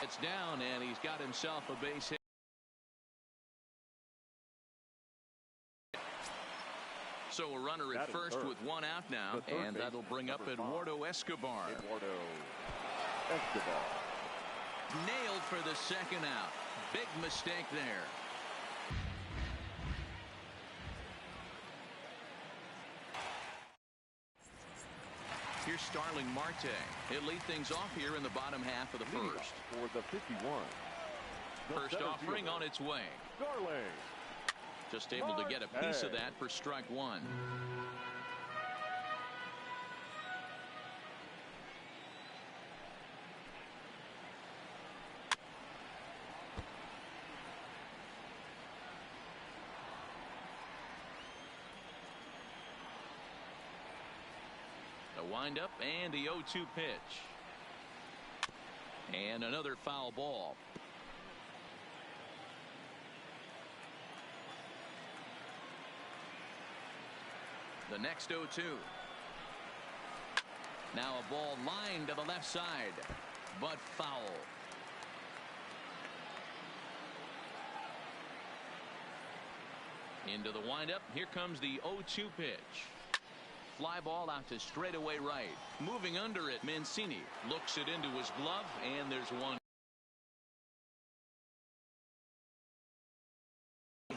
It's down, and he's got himself a base hit. So a runner at first with one out now, and that'll bring up Eduardo Escobar. Nailed for the second out. Big mistake there. Here's Starling Marte. He'll lead things off here in the bottom half of the first. For the 51. First offering on its way. Starling. Just able to get a piece of that for strike one. The windup and the 0-2 pitch. And another foul ball. The next 0-2. Now a ball lined to the left side, but foul. Into the windup. Here comes the 0-2 pitch. Fly ball out to straightaway right. Moving under it, Mancini looks it into his glove, and there's one.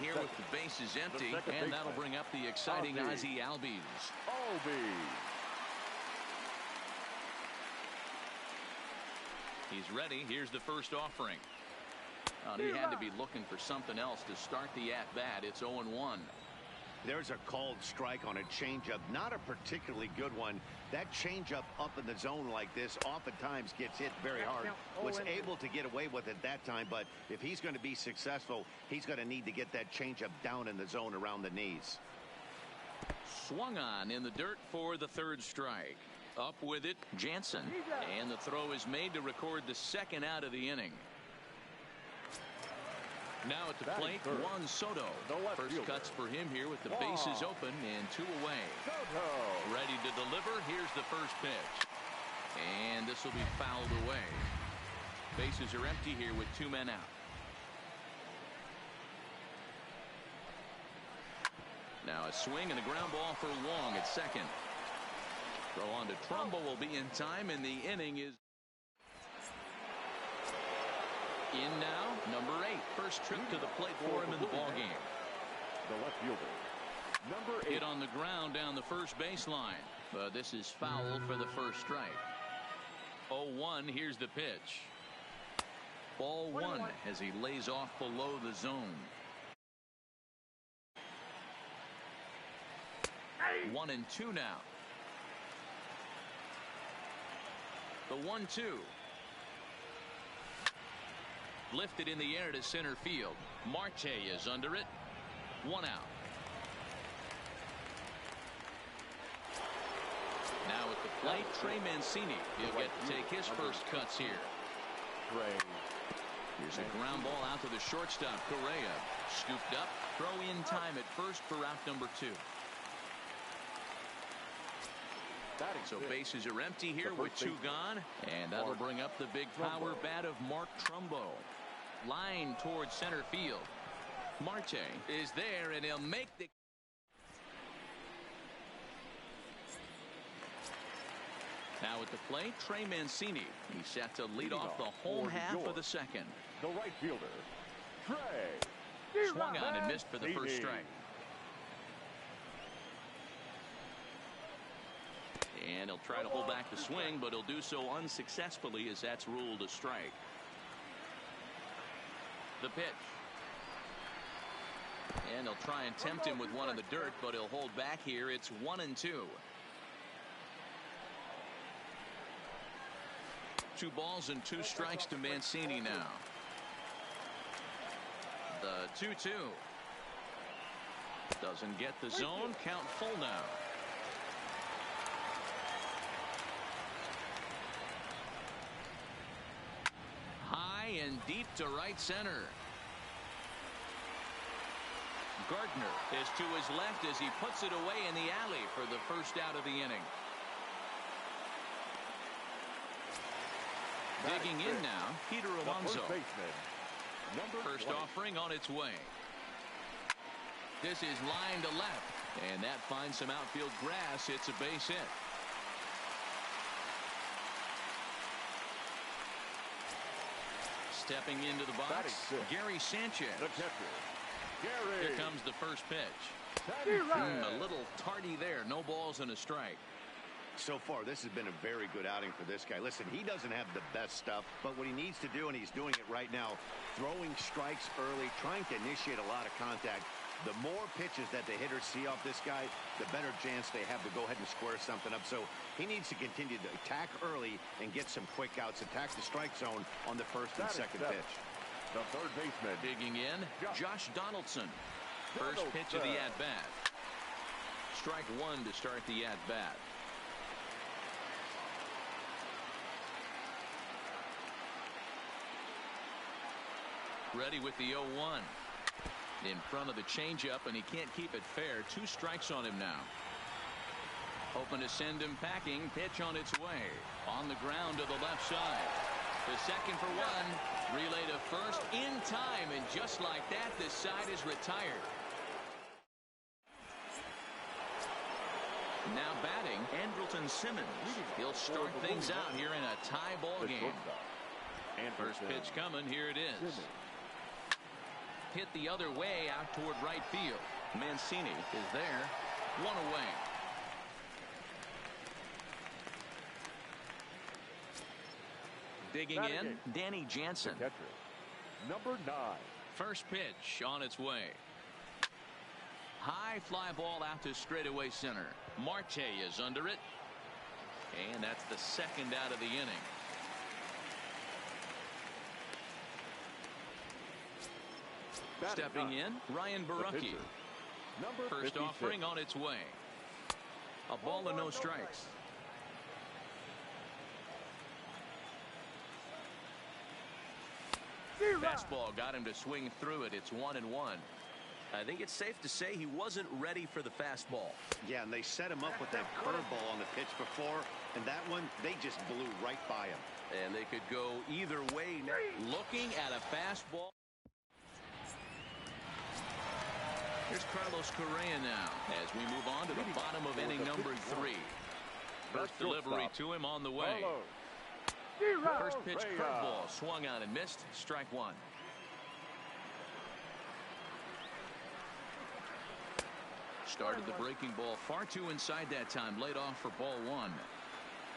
Here with the bases empty, and that'll bring up the exciting Ozzie Albies. He's ready. Here's the first offering. He had to be looking for something else to start the at-bat. It's 0-1. There's a called strike on a changeup, not a particularly good one. That changeup up in the zone like this oftentimes gets hit very hard. Was able to get away with it that time, but if he's going to be successful, he's going to need to get that changeup down in the zone around the knees. Swung on in the dirt for the third strike. Up with it, Janssen. And the throw is made to record the second out of the inning. Now at the plate, Juan Soto. First cuts for him here with the bases open and two away. Ready to deliver. Here's the first pitch. And this will be fouled away. Bases are empty here with two men out. Now a swing and a ground ball for Wong at second. Throw on to Trumbo will be in time, and the inning is in now. Number 8. First trip to the plate for him in the ballgame. The left fielder. Number 8. Hit on the ground down the first baseline. But this is foul for the first strike. 0-1. Here's the pitch. Ball 1 as he lays off below the zone. 1-2 now. The 1-2. Lifted in the air to center field. Marte is under it. One out. Now at the plate, Trey Mancini. He'll get to take his first cuts here. Here's a ground ball out to the shortstop, Correa. Scooped up. Throw in time at first for out number 2. So bases are empty here with 2 gone. And that'll bring up the big power bat of Mark Trumbo. Line towards center field. Marte is there, and he'll make the. Now at the plate, Trey Mancini. He's set to lead off the home half of the second. The right fielder, Trey. Swung on and missed for the first strike. And he'll try to hold back the swing, but he'll do so unsuccessfully as that's ruled a strike. The pitch. And he'll try and tempt him with one in the dirt, but he'll hold back here. It's 1-2. 2 balls and 2 strikes to Mancini now. The 2-2. Doesn't get the zone. Count full now. High and deep to right center. Gardner is to his left as he puts it away in the alley for the first out of the inning. Digging in now, Peter Alonso. First 20. offering on its way. This is line to left, and that finds some outfield grass. It's a base hit. Stepping into the box, Gary Sanchez. Here comes the first pitch. A little tardy there. No balls and a strike. So far, this has been a very good outing for this guy. Listen, he doesn't have the best stuff, but what he needs to do, and he's doing it right now, throwing strikes early, trying to initiate a lot of contact. The more pitches that the hitters see off this guy, the better chance they have to go ahead and square something up. So he needs to continue to attack early and get some quick outs, attack the strike zone on the first and second pitch. The third baseman. Digging in, Josh Donaldson. First pitch of the at-bat. Strike one to start the at-bat. Ready with the 0-1. In front of the changeup, and he can't keep it fair. 2 strikes on him now. Hoping to send him packing. Pitch on its way. On the ground to the left side. The second for one. Relay to first in time, and just like that, this side is retired. Now batting, Andrelton Simmons. He'll start things out here in a tie ball game. First pitch coming. Here it is. Hit the other way out toward right field. Mancini is there. 1 away. Digging in, Danny Janssen. Number 9. First pitch on its way. High fly ball out to straightaway center. Marte is under it. And that's the second out of the inning. Stepping in, Ryan Barucki. First offering on its way. A ball and no strikes. Fastball got him to swing through it. It's 1-1. I think it's safe to say he wasn't ready for the fastball. Yeah, and they set him up with that curveball on the pitch before, and that one, they just blew right by him. And they could go either way. Looking at a fastball. Here's Carlos Correa now as we move on to the bottom of inning number 3. First delivery to him on the way. First pitch curveball swung on and missed. Strike one. Started the breaking ball far too inside that time. Laid off for ball 1.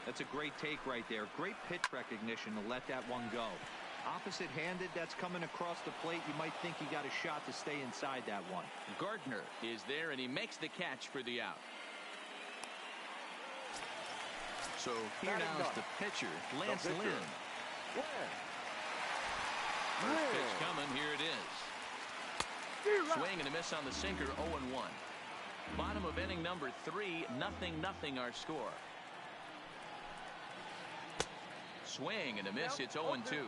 That's a great take right there. Great pitch recognition to let that one go. Opposite-handed, that's coming across the plate. You might think he got a shot to stay inside that one. Gardner is there, and he makes the catch for the out. So here now is the pitcher, Lance Lynn. First pitch coming. Here it is. Swing and a miss on the sinker. 0-1. Bottom of inning number 3. 0-0 our score. Swing and a miss. It's 0-2.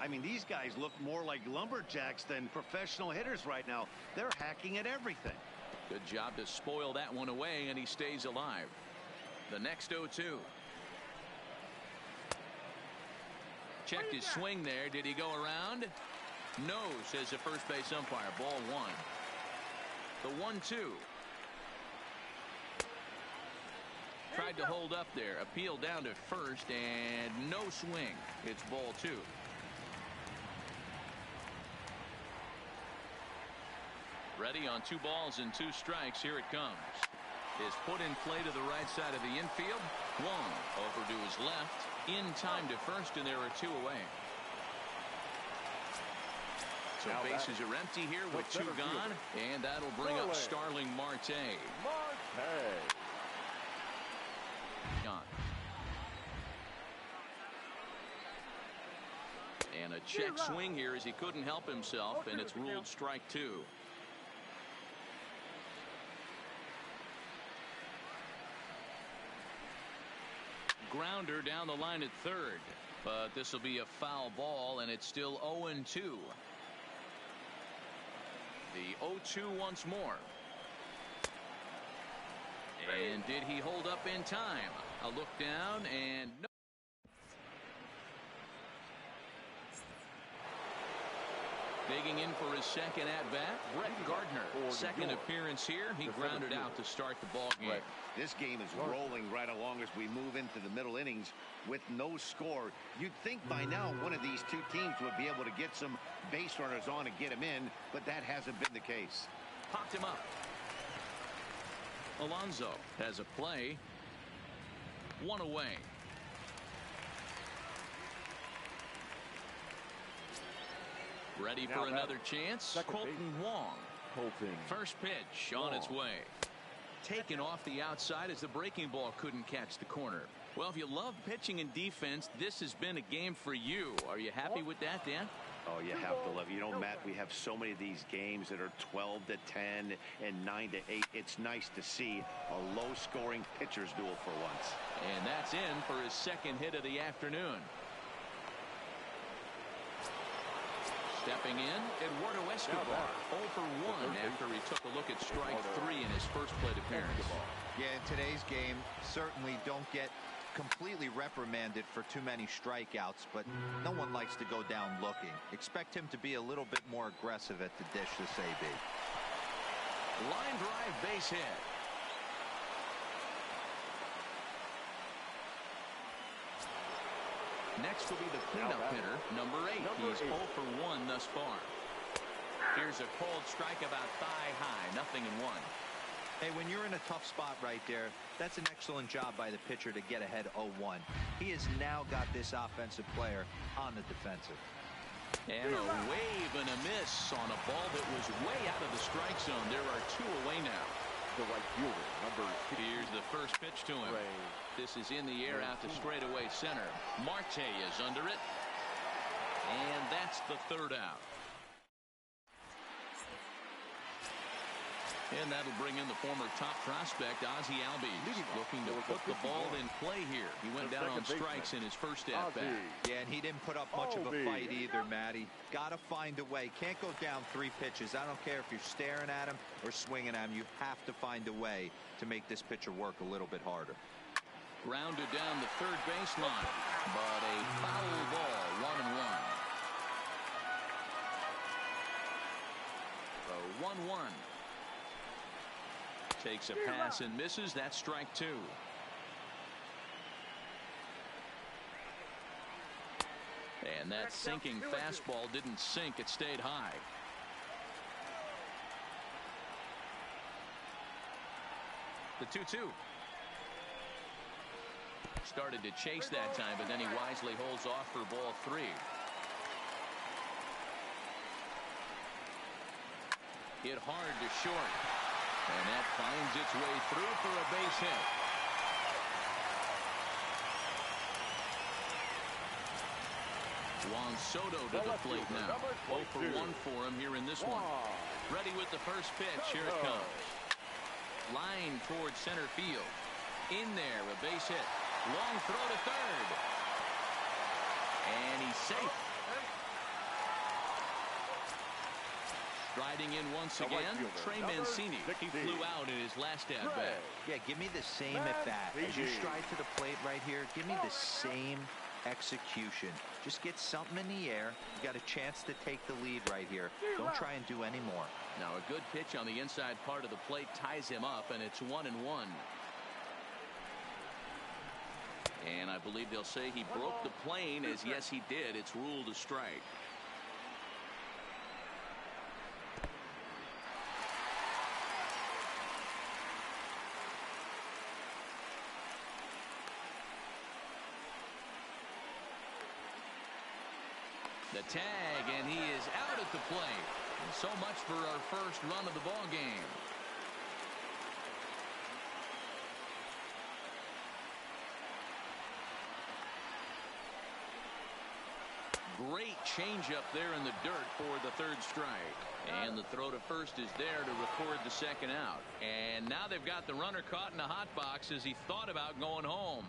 I mean, these guys look more like lumberjacks than professional hitters right now. They're hacking at everything. Good job to spoil that one away, and he stays alive. The next 0-2. Checked his swing there. Did he go around? No, says the first base umpire. Ball 1. The 1-2. Tried to hold up there. Appeal down to first, and no swing. It's ball 2. Ready on 2 balls and 2 strikes. Here it comes. Is put in play to the right side of the infield. 1 over to his left. In time to first, and there are 2 away. So bases are empty here with 2 gone, and that'll bring up Starling Marte. Gone. And a check swing here as he couldn't help himself, and it's ruled strike 2. Grounder down the line at third, but this will be a foul ball, and it's still 0-2. The 0-2 once more. And did he hold up in time? A look down, and no. Digging in for his second at-bat, Brett Gardner. Second appearance here. He grounded out to start the ball game. This game is rolling right along as we move into the middle innings with no score. You'd think by now one of these two teams would be able to get some base runners on and get him in, but that hasn't been the case. Popped him up. Alonso has a play. One away. Ready for another chance. Colton Wong. First pitch on its way. Taken off the outside as the breaking ball couldn't catch the corner. Well, if you love pitching and defense, this has been a game for you. Are you happy with that, Dan? Oh, you have to love it. You know, Matt, we have so many of these games that are 12-10 and 9-8. It's nice to see a low-scoring pitcher's duel for once. And that's in for his second hit of the afternoon. Stepping in, Eduardo Escobar, 0 for 1 after he took a look at strike 3 in his first plate appearance. Yeah, in today's game, certainly don't get completely reprimanded for too many strikeouts, but no one likes to go down looking. Expect him to be a little bit more aggressive at the dish this AB. Line drive base hit. Next will be the cleanup hitter, number 8. He's 0 for 1 thus far. Here's a cold strike about thigh high, 0-1. Hey, when you're in a tough spot right there, that's an excellent job by the pitcher to get ahead 0-1. He has now got this offensive player on the defensive. And a wave and a miss on a ball that was way out of the strike zone. There are 2 away now. The right fielder, number 6. Here's the first pitch to him. This is in the air out to straightaway center. Marte is under it. And that's the third out. And that'll bring in the former top prospect, Ozzie Albies, looking to put the ball in play here. He went down on strikes in his first at-bat. Yeah, and he didn't put up much of a fight either, Matty. Got to find a way. Can't go down 3 pitches. I don't care if you're staring at him or swinging at him. You have to find a way to make this pitcher work a little bit harder. Grounded down the third baseline, but a foul ball, 1-1. So 1-1. Takes a pass and misses. That's strike 2. And that sinking fastball didn't sink. It stayed high. The 2-2. Started to chase that time, but then he wisely holds off for ball 3. Hit hard to short. And that finds its way through for a base hit. Juan Soto to the plate now. 0 for 1 for him here in this one. Ready with the first pitch. Here it comes. Line towards center field. In there, a base hit. Long throw to third. And he's safe. Riding in once again, Trey Mancini. He flew out in his last at-bat. Yeah, give me the same at-bat. As you stride to the plate right here, give me the same execution. Just get something in the air. You got a chance to take the lead right here. Don't try and do any more. Now a good pitch on the inside part of the plate ties him up, and it's 1-1. And I believe they'll say he broke the plane, as yes he did. It's ruled a strike. The tag, and he is out at the plate. And so much for our first run of the ball game. Great changeup there in the dirt for the third strike. And the throw to first is there to record the second out. And now they've got the runner caught in the hot box as he thought about going home.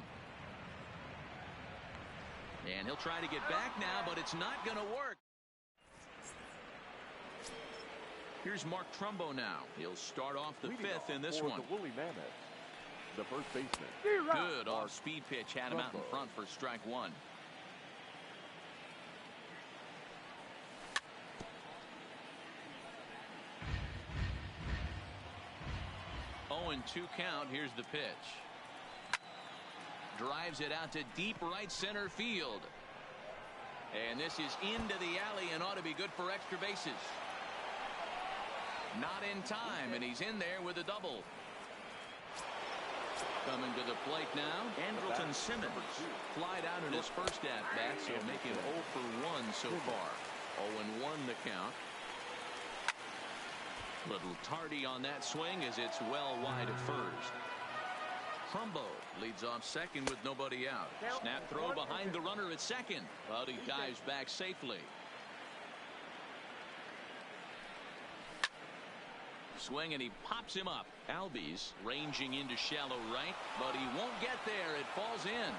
And he'll try to get back now, but it's not going to work. Here's Mark Trumbo now. He'll start off the fifth in this one. The Woolly Mammoth, the first baseman. Good off-speed pitch had him out in front for strike 1. 0-2 count. Here's the pitch. Drives it out to deep right center field. And this is into the alley and ought to be good for extra bases. Not in time, and he's in there with a double. Coming to the plate now, Andrelton Simmons. Flied out in his first at-bat, so make him 0 for 1 so far. 0-1 the count. Little tardy on that swing as it's well wide of first. Trumbo leads off second with nobody out. Snap throw behind the runner at second, but he dives back safely. Swing and he pops him up. Albies ranging into shallow right, but he won't get there. It falls in.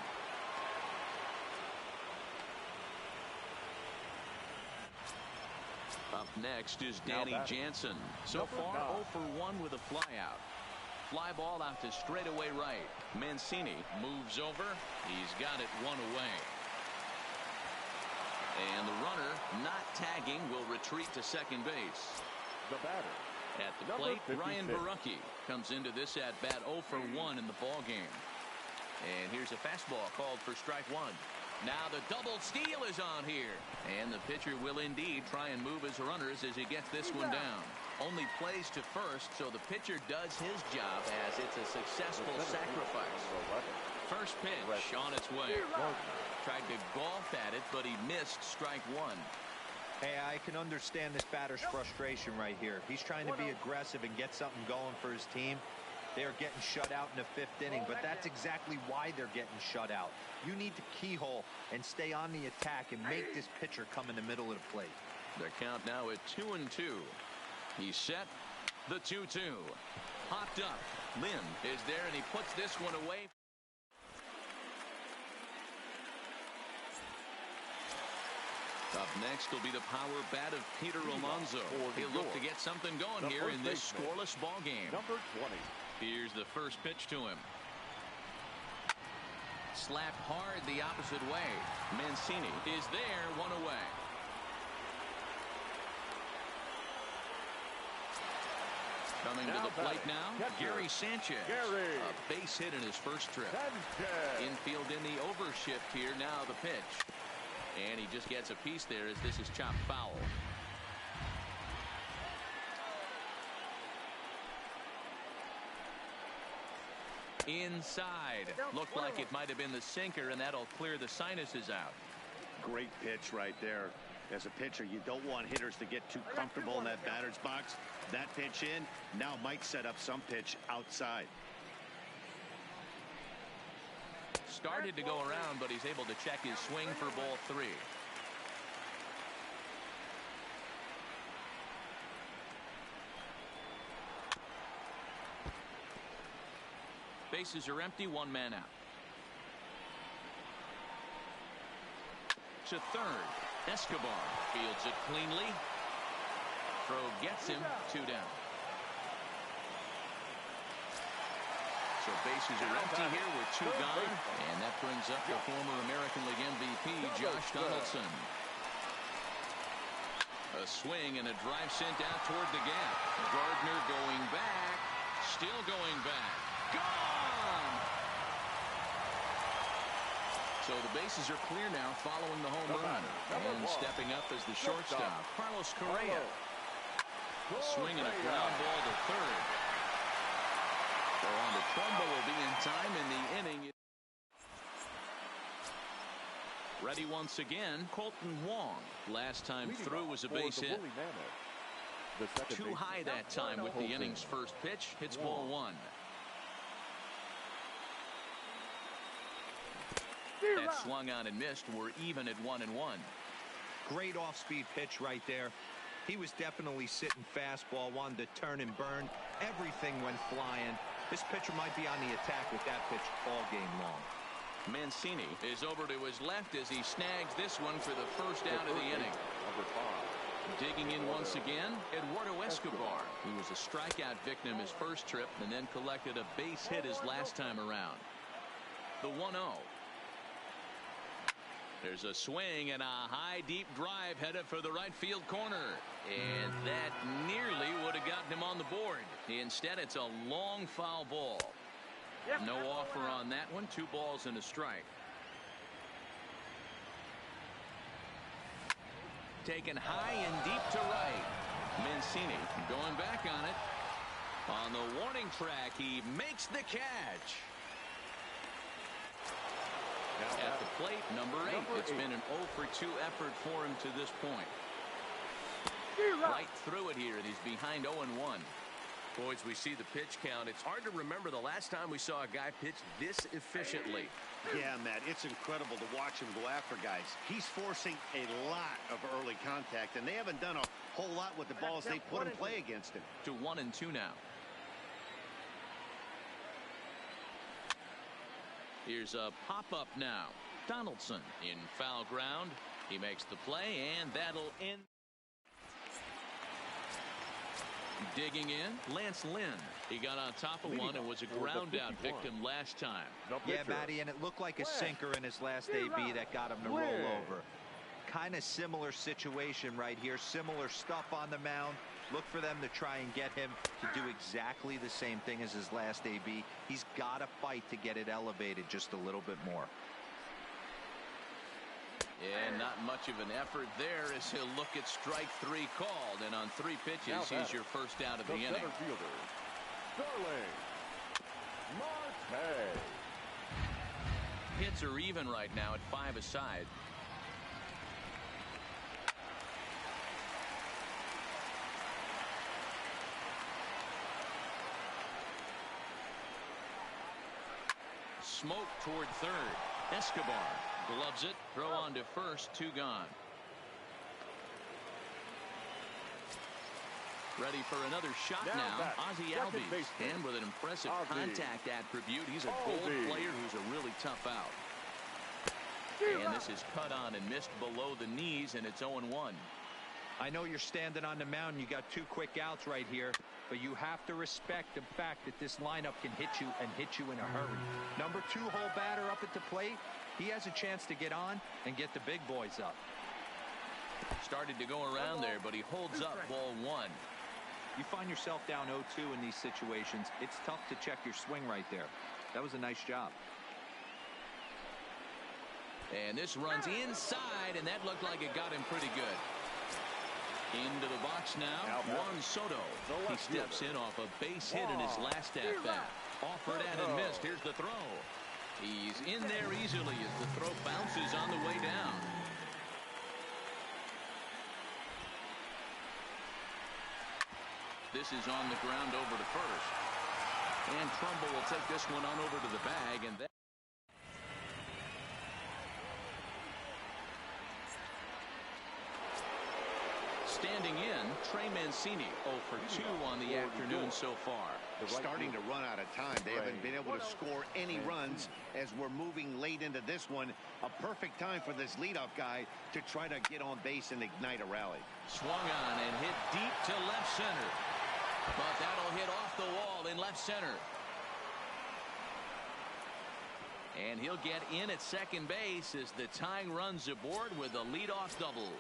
Up next is Danny Janssen. So far 0 for 1 with a flyout. Fly ball out to straightaway right. Mancini moves over. He's got it 1 away. And the runner not tagging will retreat to second base. The batter. At the plate, Ryan Barucki comes into this at-bat 0 for 1 in the ball game. And here's a fastball called for strike 1. Now the double steal is on here. And the pitcher will indeed try and move his runners as he gets this one down. Only plays to first, so the pitcher does his job as it's a successful sacrifice. First pitch on its way. Tried to golf at it, but he missed strike 1. Hey, I can understand this batter's frustration right here. He's trying to be aggressive and get something going for his team. They're getting shut out in the 5th inning, but that's exactly why they're getting shut out. You need to keyhole and stay on the attack and make this pitcher come in the middle of the plate. The count now at 2-2. He's set. The 2-2. Popped up. Lynn is there, and he puts this one away. Up next will be the power bat of Peter Alonso. He'll look to get something going here in this scoreless ball game. Number 20. Here's the first pitch to him. Slapped hard the opposite way. Mancini is there, 1 away. Coming to the plate now, Gary Sanchez. A base hit in his first trip. Infield in the overshift here. Now the pitch. And he just gets a piece there as this is chopped foul. Inside. Looked like it might have been the sinker, and that'll clear the sinuses out. Great pitch right there. As a pitcher, you don't want hitters to get too comfortable in that batter's box. That pitch in now might set up some pitch outside. Started to go around, but he's able to check his swing for ball 3. Bases are empty, 1 man out. To third. Escobar fields it cleanly. Throw gets him, 2 down. So bases are empty here with 2 gone, and that brings up the former American League MVP, Josh Donaldson. A swing and a drive sent out toward the gap. Gardner going back, still going back. Gone! So the bases are clear now following the home run. And stepping up as the shortstop, Carlos Correa. A swing and a ground ball to third. So on the Trumbo will be in time in the inning. Ready once again, Colton Wong. Last time through was a base hit. Too high that time with the inning's first pitch. Hits ball 1. That swung on and missed. We're even at 1-1. Great off-speed pitch right there. He was definitely sitting fastball, wanted to turn and burn. Everything went flying. This pitcher might be on the attack with that pitch all game long. Mancini is over to his left as he snags this one for the first out of the inning. Digging in once again, Eduardo Escobar, who was a strikeout victim his first trip and then collected a base hit his last time around. The 1-0. There's a swing and a high deep drive headed for the right field corner, and that nearly would have gotten him on the board. Instead, it's a long foul ball. No offer on that one. 2 balls and a strike. Taken high and deep to right. Mancini going back on it. On the warning track, he makes the catch. At the plate, number 8. It's been an 0 for 2 effort for him to this point. Right through it here, and he's behind 0-1. Boys, we see the pitch count. It's hard to remember the last time we saw a guy pitch this efficiently. Yeah, Matt, it's incredible to watch him go after guys. He's forcing a lot of early contact, and they haven't done a whole lot with the balls they put in play against him. To 1-2 now. Here's a pop-up now. Donaldson in foul ground. He makes the play, and that'll end. Digging in, Lance Lynn. He got on top of one and was a ground-out victim last time. Yeah, Matty, and it looked like a sinker in his last AB that got him to roll over. Kind of similar situation right here. Similar stuff on the mound. Look for them to try and get him to do exactly the same thing as his last AB. He's got to fight to get it elevated just a little bit more. And not much of an effort there as he'll look at strike 3 called. And on 3 pitches, he's your first out of the inning. Center fielder, Sterling Marte. Hits are even right now at 5 aside. Smoke toward third. Escobar gloves it. Throw on to first. 2 gone. Ready for another shot now. Ozzie Albies. And with an impressive contact attribute, he's a gold player who's a really tough out. And this is cut on and missed below the knees, and it's 0-1. I know you're standing on the mound and you got 2 quick outs right here, but you have to respect the fact that this lineup can hit you and hit you in a hurry. Number 2 hole batter up at the plate, he has a chance to get on and get the big boys up. Started to go around there, but he holds up ball 1. You find yourself down 0-2 in these situations, it's tough to check your swing right there. That was a nice job. And this runs inside, and that looked like it got him pretty good. Into the box now, Juan Soto. He steps in off a base hit in his last at-bat. Offered at and missed. Here's the throw. He's in there easily as the throw bounces on the way down. This is on the ground over to first. And Trumbull will take this one on over to the bag, and that standing in, Trey Mancini, 0 for 2 on the afternoon so far. Starting to run out of time. They haven't been able to score any runs as we're moving late into this one. A perfect time for this leadoff guy to try to get on base and ignite a rally. Swung on and hit deep to left center. But that'll hit off the wall in left center. And he'll get in at second base as the tying runs aboard with a leadoff double.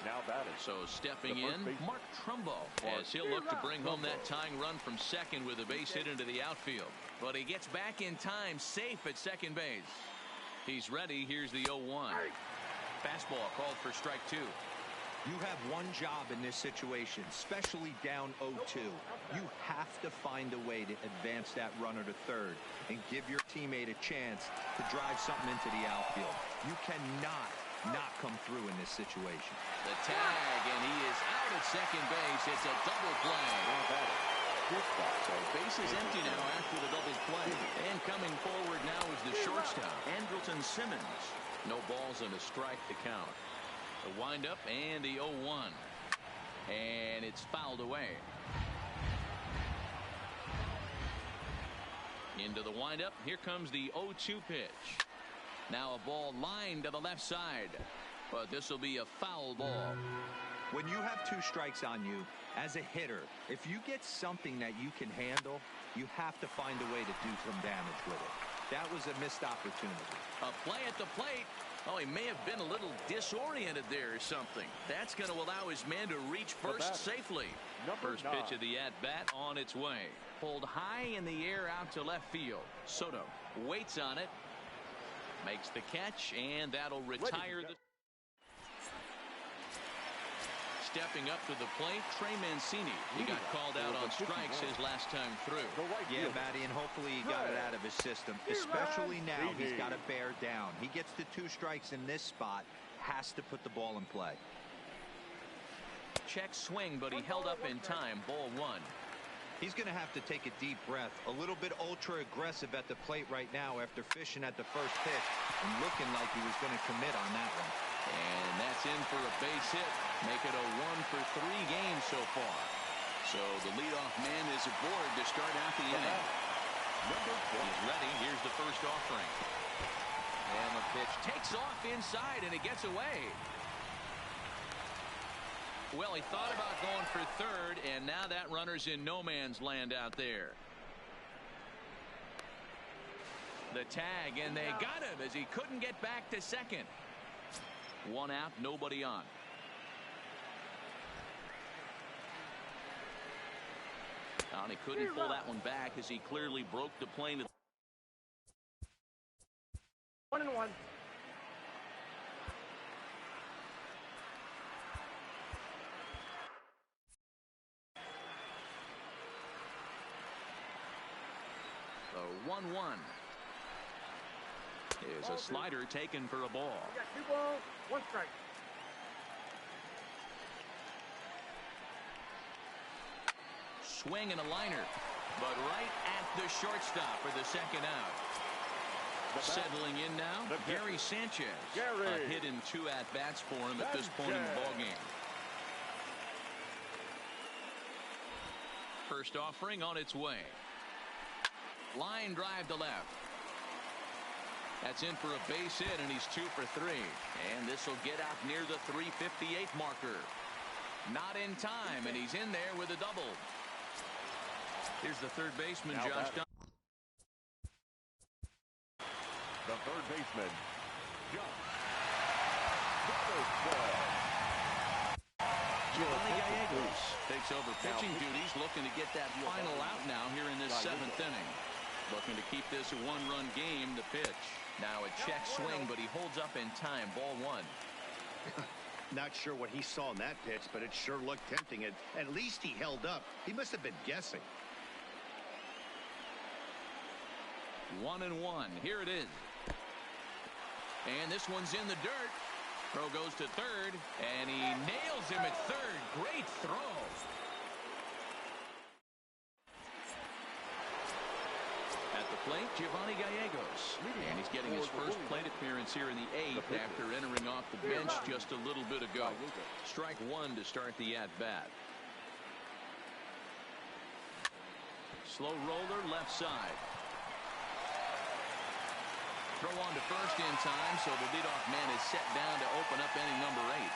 Now batting. So stepping in, Mark Trumbull, as he'll look to bring home that tying run from second with a base hit into the outfield. But he gets back in time, safe at second base. He's ready. Here's the 0-1. Fastball called for strike 2. You have one job in this situation, especially down 0-2. You have to find a way to advance that runner to third and give your teammate a chance to drive something into the outfield. You cannot not come through in this situation. The tag, and he is out at second base. It's a double play. So base is empty now after the double play. And coming forward now is the shortstop, Andrelton Simmons. No balls and a strike to count. The windup and the 0-1. And it's fouled away. Into the windup. Here comes the 0-2 pitch. Now a ball lined to the left side. But this will be a foul ball. When you have 2 strikes on you, as a hitter, if you get something that you can handle, you have to find a way to do some damage with it. That was a missed opportunity. A play at the plate. Oh, he may have been a little disoriented there or something. That's going to allow his man to reach first safely. First pitch of the at-bat on its way. Pulled high in the air out to left field. Soto waits on it. Makes the catch, and that'll retire the... Stepping up to the plate, Mancini. He got called out on strikes his last time through. Yeah, Matty, and hopefully he got it out of his system. Especially now, he's got to bear down. He gets to 2 strikes in this spot, has to put the ball in play. Check swing, but he held up in time. Ball 1. He's going to have to take a deep breath. A little bit ultra aggressive at the plate right now after fishing at the first pitch and looking like he was going to commit on that one. And that's in for a base hit. Make it a 1-for-3 game so far. So the leadoff man is aboard to start out the inning. He's ready. Here's the first offering. And the pitch takes off inside, and it gets away. Well, he thought about going for third, and now that runner's in no man's land out there. The tag, and they got him as he couldn't get back to second. 1 out, nobody on. And he couldn't pull that one back as he clearly broke the plane. 1-1. The 1-1. Is a slider taken for a ball. We got 2 balls, 1 strike. Swing and a liner, but right at the shortstop for the second out. Settling in now, Gary Sanchez. A hit in 2 at-bats for him at this point in the ballgame. First offering on its way. Line drive to left. That's in for a base hit, and he's 2 for 3. And this will get out near the 358 marker. Not in time, and he's in there with a double. Here's the third baseman, Josh Dunn. The third baseman, Giovanni Gallegos takes over pitching duties, looking to get that final out now here in this 7th inning. Looking to keep this a 1-run game. The pitch. Now a check swing, but he holds up in time. Ball 1. Not sure what he saw in that pitch, but it sure looked tempting. At least he held up. He must have been guessing. 1-1. Here it is. And this one's in the dirt. Throw goes to third, and he nails him at third. Great throw. At the plate, Giovanni Gallegos. And he's getting his first plate appearance here in the 8th after entering off the bench just a little bit ago. Strike 1 to start the at-bat. Slow roller left side. Throw on to first in time, so the leadoff man is set down to open up inning number 8.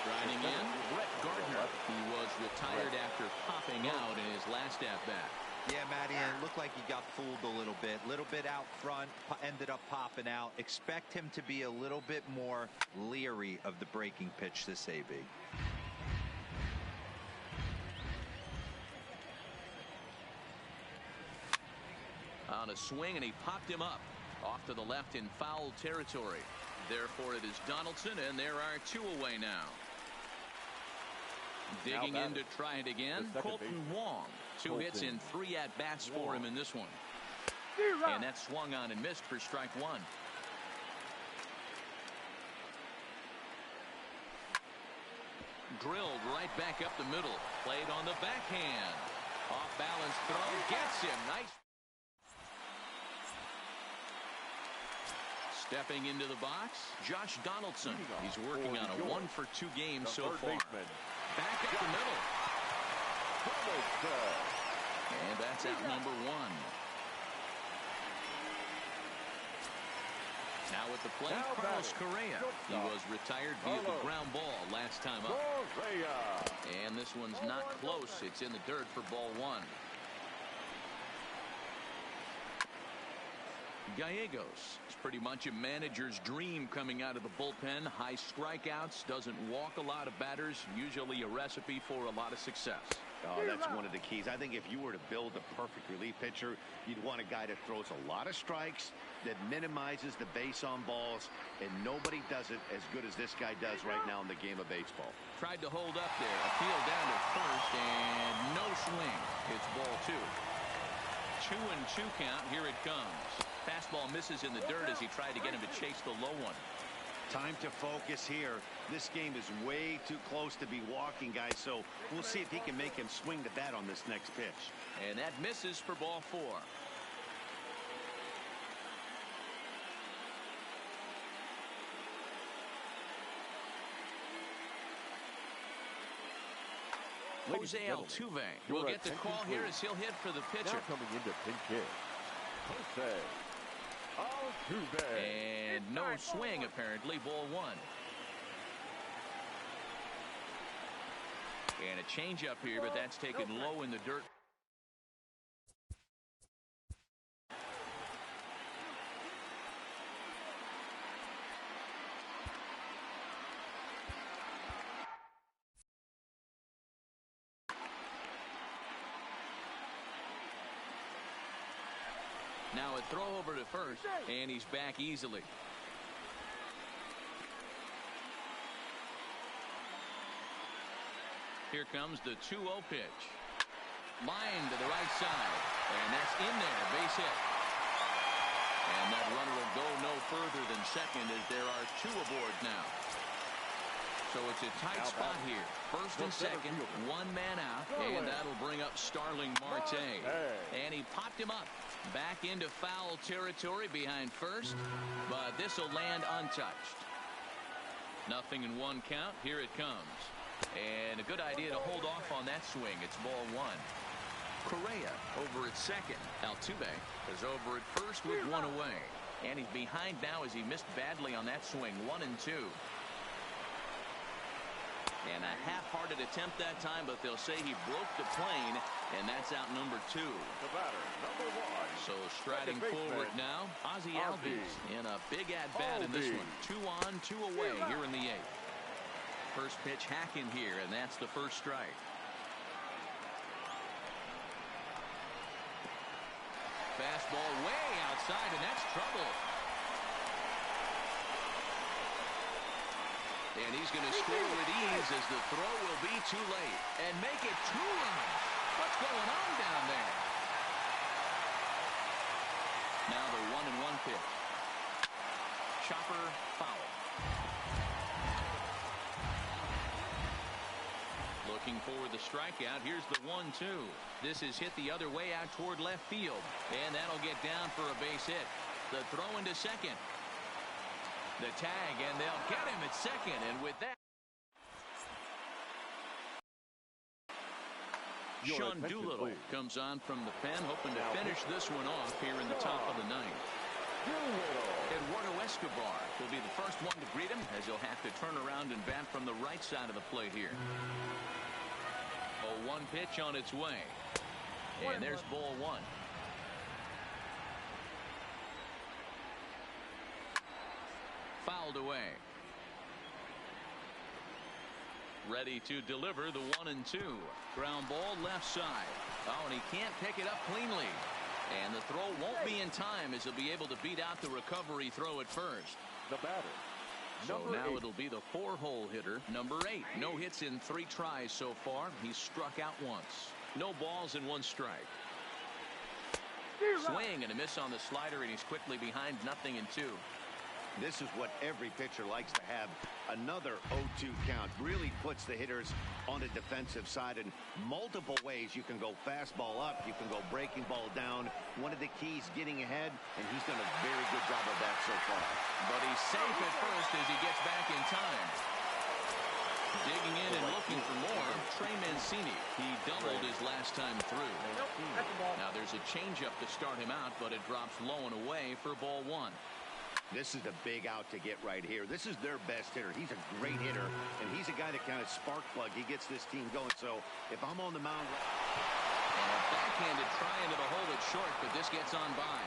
Striding in, Brett Gardner. He was retired after popping out in his last at-bat. Yeah, Matty, and it looked like he got fooled a little bit out front, ended up popping out. Expect him to be a little bit more leery of the breaking pitch this AB. On a swing, and he popped him up off to the left in foul territory. Therefore, it is Donaldson, and there are 2 away now. Digging in to try it again, Colton Wong. 2 hits in 3 at-bats for him in this one. And that swung on and missed for strike 1. Drilled right back up the middle. Played on the backhand. Off balance throw. Gets him. Nice. Stepping into the box, Josh Donaldson. He's working on a 1-for-2 game so far. Back up the middle. And that's out number 1. Now at the plate, Carlos Correa. He was retired via the ground ball last time up. And this one's not close. It's in the dirt for ball 1. Gallegos. It's pretty much a manager's dream coming out of the bullpen. High strikeouts, doesn't walk a lot of batters, usually a recipe for a lot of success. Oh, that's one of the keys. I think if you were to build a perfect relief pitcher, you'd want a guy that throws a lot of strikes, that minimizes the base on balls, and nobody does it as good as this guy does right now in the game of baseball. Tried to hold up there. Appeal down to first, and no swing. It's ball 2. 2-2 count. Here it comes. Fastball misses in the dirt as he tried to get him to chase the low one. Time to focus here. This game is way too close to be walking, guys, so we'll see if he can make him swing the bat on this next pitch. And that misses for ball 4. Jose Altuve will get the call here as he'll hit for the pitcher. Now coming into pinch hit, Jose Altuve. And no swing, apparently. Ball 1. And a changeup here, but that's taken low in the dirt. Now a throw over to first, and he's back easily. Here comes the 2-0 pitch. Line to the right side, and that's in there, base hit. And that runner will go no further than second as there are 2 aboard now. So it's a tight spot here. First and second, 1 man out, and that'll bring up Starling Marte. And he popped him up back into foul territory behind first, but this will land untouched. 0-1 count. Here it comes. And a good idea to hold off on that swing. It's ball 1. Correa over at second. Altuve is over at first with 1 away. And he's behind now as he missed badly on that swing. 1-2. And a half-hearted attempt that time, but they'll say he broke the plane, and that's out number 2. The batter, number 1. So striding forward now, Ozzie Albies in a big at-bat in this one. 2 on, 2 away here in the 8th. First pitch hacking here, and that's the first strike. Fastball way outside, and that's trouble. And he's going to score with ease as the throw will be too late. And make it 2 runs. What's going on down there? Now the 1-1 pitch. Chopper foul. Looking for the strikeout. Here's the 1-2. This is hit the other way out toward left field. And that'll get down for a base hit. The throw into second. The tag, and they'll get him at second. And with that, Sean Doolittle comes on from the pen, hoping to finish this one off here in the top of the 9th. Eduardo Escobar will be the first one to greet him, as he'll have to turn around and bat from the right side of the plate here. 0-1 pitch on its way. And there's ball 1. Fouled away. Ready to deliver the 1-2. Ground ball left side. Oh, and he can't pick it up cleanly. And the throw won't be in time as he'll be able to beat out the recovery throw at first. The batter. So now it'll be the 4-hole hitter, number 8. No hits in 3 tries so far. He's struck out once. No balls and 1 strike. Swing and a miss on the slider, and he's quickly behind 0-2. This is what every pitcher likes to have. Another 0-2 count really puts the hitters on the defensive side in multiple ways. You can go fastball up, you can go breaking ball down. One of the keys, getting ahead, and he's done a very good job of that so far. But he's safe at first as he gets back in time. Digging in and looking for more, Trey Mancini. He doubled his last time through. Now there's a changeup to start him out, but it drops low and away for ball 1. This is a big out to get right here. This is their best hitter. He's a great hitter, and he's a guy that kind of spark plug. He gets this team going. So if I'm on the mound, and a backhanded try into the hole, it's short, but this gets on by.